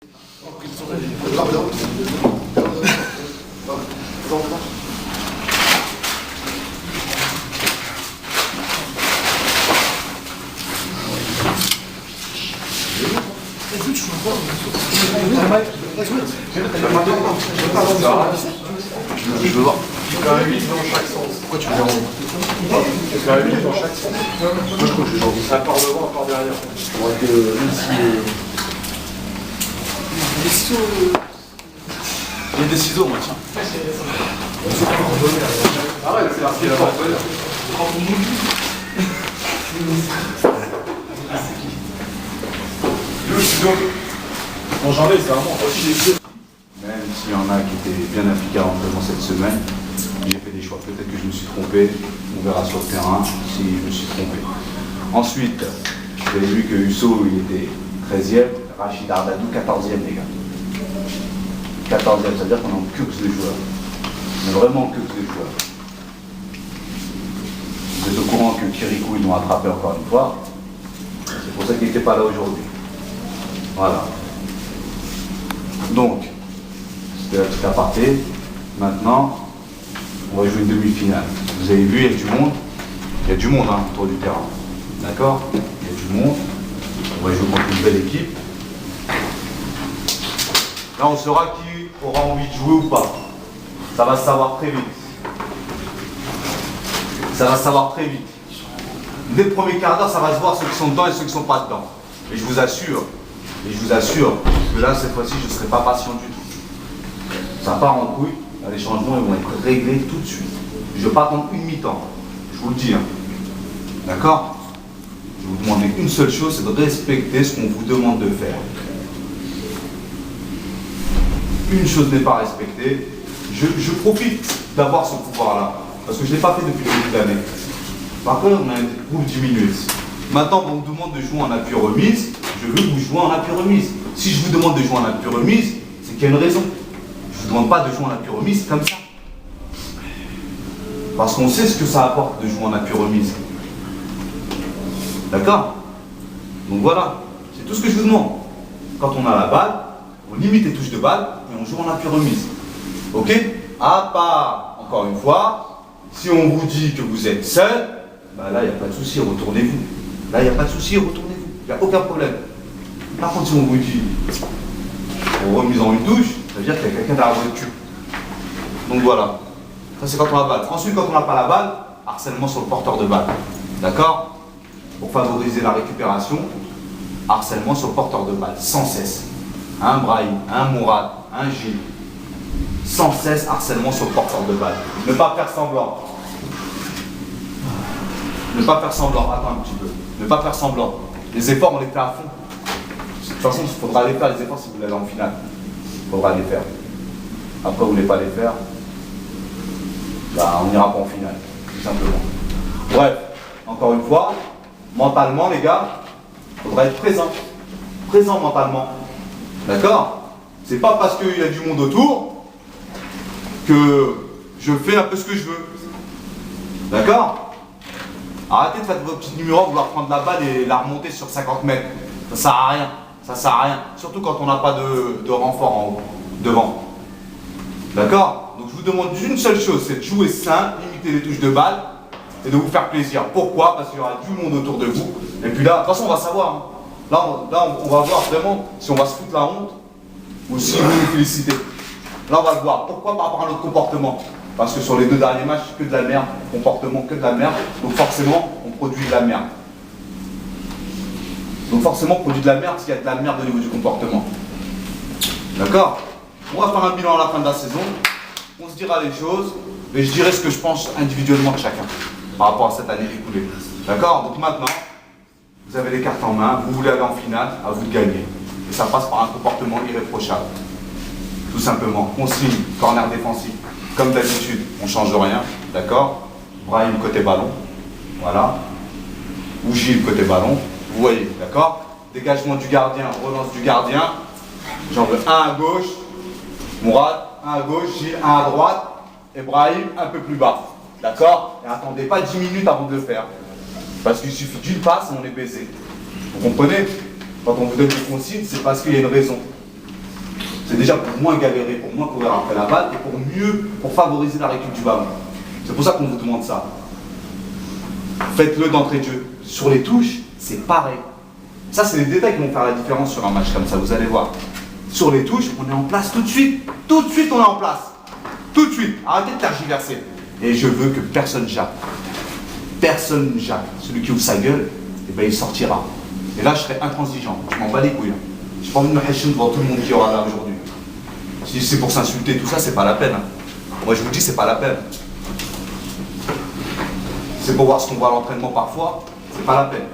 Je veux voir. Tu fais un 8 dans chaque sens. Pourquoi tu veux voir? Tu fais un 8 dans chaque sens. Moi je crois que j'ai envie. Un par devant, un par derrière. Pour être même si. Il y a des ciseaux, moi, tiens. Arrête, c'est l'article fort. Le ciseau. Bon, j'en ai, c'est vraiment aussi des ciseaux. Même s'il y en a qui étaient bien impliqués à l'entraînement cette semaine, j'ai fait des choix. Peut-être que je me suis trompé. On verra sur le terrain si je me suis trompé. Ensuite, vous avez vu que Husso, il était 13e, Rachid Ardadou, 14e, les gars. 14e, ça veut dire qu'on est en curse de joueurs. On est vraiment en curse de joueurs. Vous êtes au courant que Kirikou, ils l'ont attrapé encore une fois. C'est pour ça qu'il n'était pas là aujourd'hui. Voilà. Donc, c'était la petite aparté. Maintenant, on va jouer une demi-finale. Vous avez vu, il y a du monde. Il y a du monde hein, autour du terrain. D'accord? Il y a du monde. On va jouer contre une belle équipe. Là, on saura qui aura envie de jouer ou pas. Ça va se savoir très vite. Ça va se savoir très vite. Dès le premier quart d'heure, ça va se voir ceux qui sont dedans et ceux qui ne sont pas dedans. Et je vous assure que là, cette fois-ci, je ne serai pas patient du tout. Ça part en couille. Les changements ils vont être réglés tout de suite. Je ne vais pas attendre une mi-temps. Je vous le dis. Hein. D'accord? Je vais vous demander une seule chose, c'est de respecter ce qu'on vous demande de faire. Une chose n'est pas respectée. Je profite d'avoir ce pouvoir-là. Parce que je ne l'ai pas fait depuis le début de l'année. Par contre, on a un groupe 10 minutes. Maintenant, on vous demande de jouer en appui remise. Je veux que vous jouez en appui remise. Si je vous demande de jouer en appui remise, c'est qu'il y a une raison. Je ne vous demande pas de jouer en appui remise comme ça. Parce qu'on sait ce que ça apporte de jouer en appui remise. D'accord? Donc voilà, c'est tout ce que je vous demande. Quand on a la balle, on limite les touches de balle et on joue en appui remise. Ok? À part, encore une fois, si on vous dit que vous êtes seul, bah là, il n'y a pas de souci, retournez-vous. Là, il n'y a pas de souci, retournez-vous. Il n'y a aucun problème. Par contre, si on vous dit remise en une touche, ça veut dire qu'il y a quelqu'un derrière votre cul. Donc voilà. Ça, c'est quand on a la balle. Ensuite, quand on n'a pas la balle, harcèlement sur le porteur de balle. D'accord? Pour favoriser la récupération, harcèlement sur le porteur de balle, sans cesse. Un Brahim, un Mourad, un Gilles. Sans cesse, harcèlement sur le porteur de balle. Ne pas faire semblant. Ne pas faire semblant. Attends un petit peu. Ne pas faire semblant. Les efforts, on les fait à fond. De toute façon, il faudra les faire, les efforts, si vous voulez aller en finale. Il faudra les faire. Après, vous ne voulez pas les faire, bah, on n'ira pas en finale, tout simplement. Bref, encore une fois, mentalement, les gars, il faudra être présent. Présent mentalement. D'accord? C'est pas parce qu'il y a du monde autour que je fais un peu ce que je veux. D'accord? Arrêtez de faire votre petit numéro, vouloir prendre la balle et la remonter sur 50 mètres. Ça sert à rien. Ça sert à rien. Surtout quand on n'a pas de renfort en haut, devant. D'accord? Donc je vous demande une seule chose, c'est de jouer simple, limiter les touches de balle et de vous faire plaisir. Pourquoi? Parce qu'il y aura du monde autour de vous. Et puis là, de toute façon, on va savoir. Hein. Là, on va voir vraiment si on va se foutre la honte ou si vous nous félicitez. Là, on va le voir. Pourquoi? Par rapport à notre comportement. Parce que sur les 2 derniers matchs, que de la merde. Comportement, que de la merde. Donc forcément, on produit de la merde. Donc forcément, on produit de la merde s'il y a de la merde au niveau du comportement. D'accord? On va faire un bilan à la fin de la saison. On se dira les choses. Et je dirai ce que je pense individuellement de chacun. Par rapport à cette année écoulée. D'accord? Donc maintenant, vous avez les cartes en main. Vous voulez aller en finale, à vous de gagner. Et ça passe par un comportement irréprochable. Tout simplement. Consigne, corner défensif. Comme d'habitude, on ne change rien. D'accord? Brahim côté ballon. Voilà. Ou Gilles côté ballon. Vous voyez, d'accord? Dégagement du gardien, relance du gardien. J'en veux un à gauche. Mourad, un à gauche. Gilles, un à droite. Et Brahim, un peu plus bas. D'accord? Et attendez pas 10 minutes avant de le faire. Parce qu'il suffit d'une passe et on est baisé. Vous comprenez? Quand on vous donne des consignes, c'est parce qu'il y a une raison. C'est déjà pour moins galérer, pour moins courir après la balle et pour favoriser la récup du ballon. C'est pour ça qu'on vous demande ça. Faites-le d'entrée de jeu. Sur les touches, c'est pareil. Ça, c'est les détails qui vont faire la différence sur un match comme ça, vous allez voir. Sur les touches, on est en place tout de suite. Tout de suite, on est en place. Tout de suite. Arrêtez de tergiverser. Et je veux que personne jappe. Personne jappe. Celui qui ouvre sa gueule, eh ben, il sortira. Et là, je serai intransigeant. Je m'en bats les couilles. J'ai pas envie de me hacher devant tout le monde qui aura là aujourd'hui. Si c'est pour s'insulter, tout ça, c'est pas la peine. Moi, je vous dis, c'est pas la peine. C'est pour voir ce qu'on voit à l'entraînement parfois, c'est pas la peine.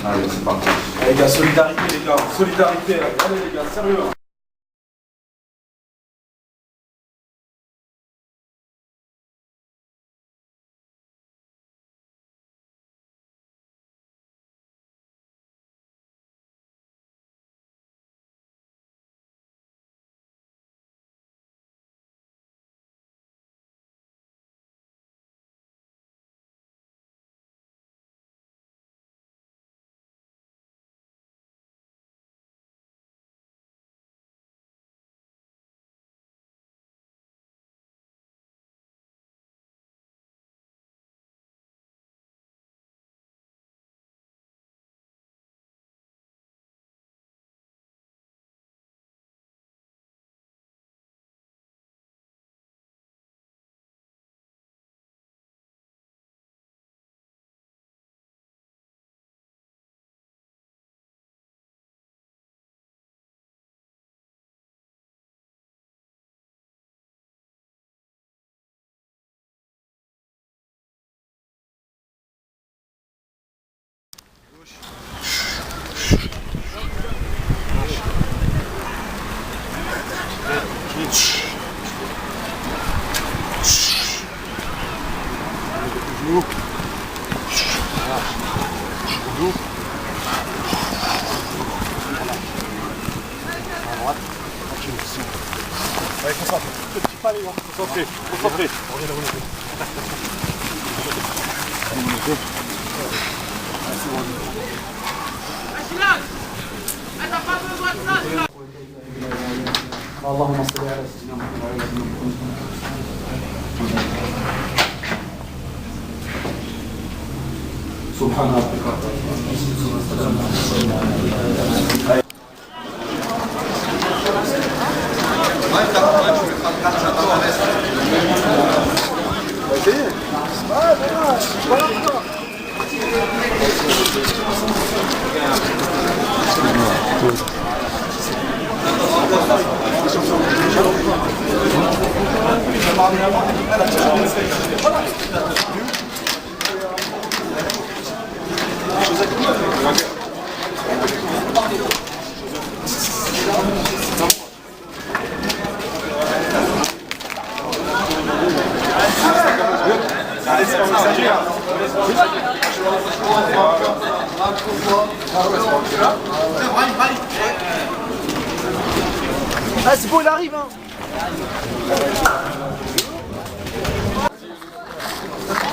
Allez, c'est parti. Allez les gars, solidarité les gars, solidarité. Allez les gars, sérieux. Allez, concentré. Petit pas les gars. Concentré, concentré. اللهم صل على سيدنا محمد وعلى اله وصحبه سبحان ربك رب العزة والسلام على Ah, c'est bon, il arrive, hein.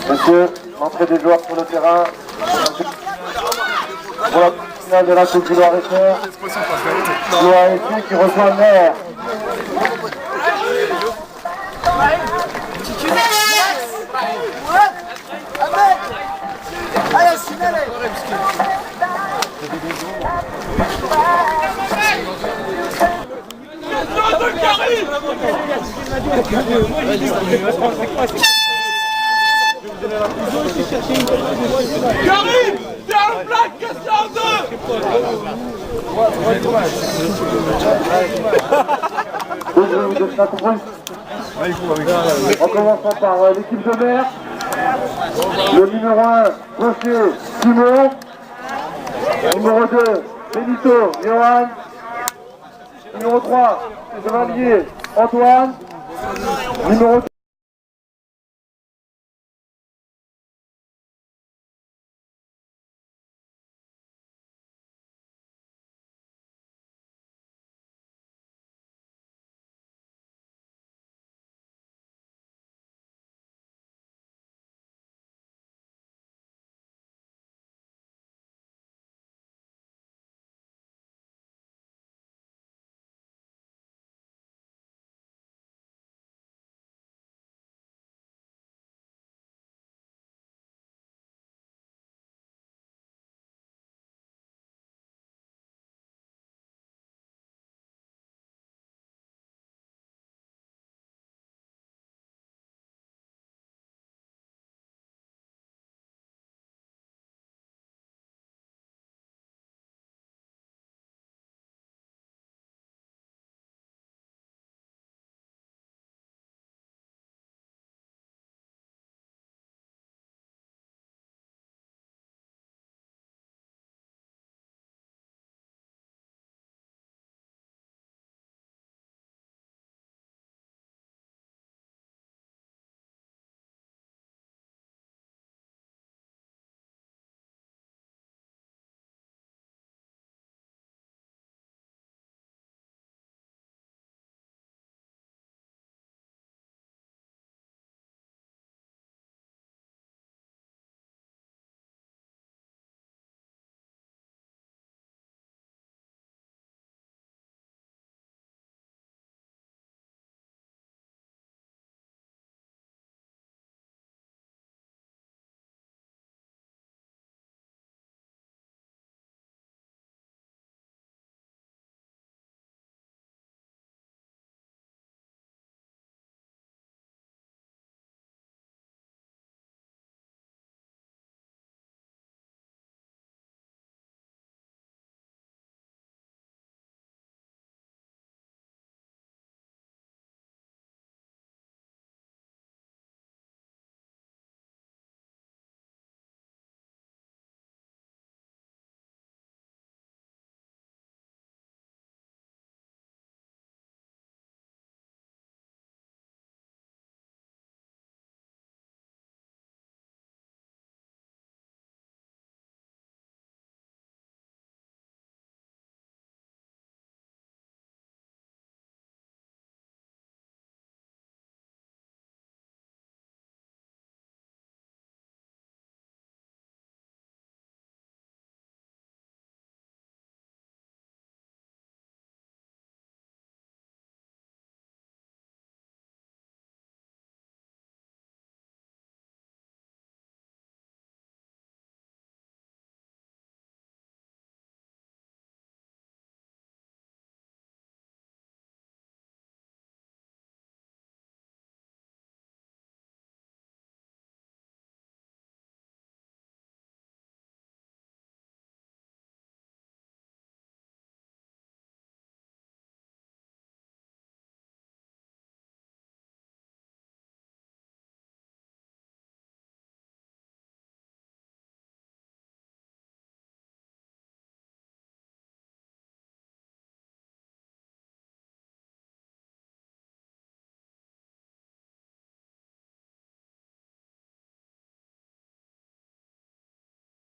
Monsieur, l'entrée des joueurs sur le terrain pour la finale de la Coupe du Loir-et-Cher. Loir-et-Cher qui reçoit le maire. Allez, signalez. Karim, t'es un blague, casse-la en deux. En commençant par l'équipe de maire. Le numéro 1, Rocher, Simon. Numéro 2, Benito, Johan. Numéro 3, Chevalier, Antoine. Numéro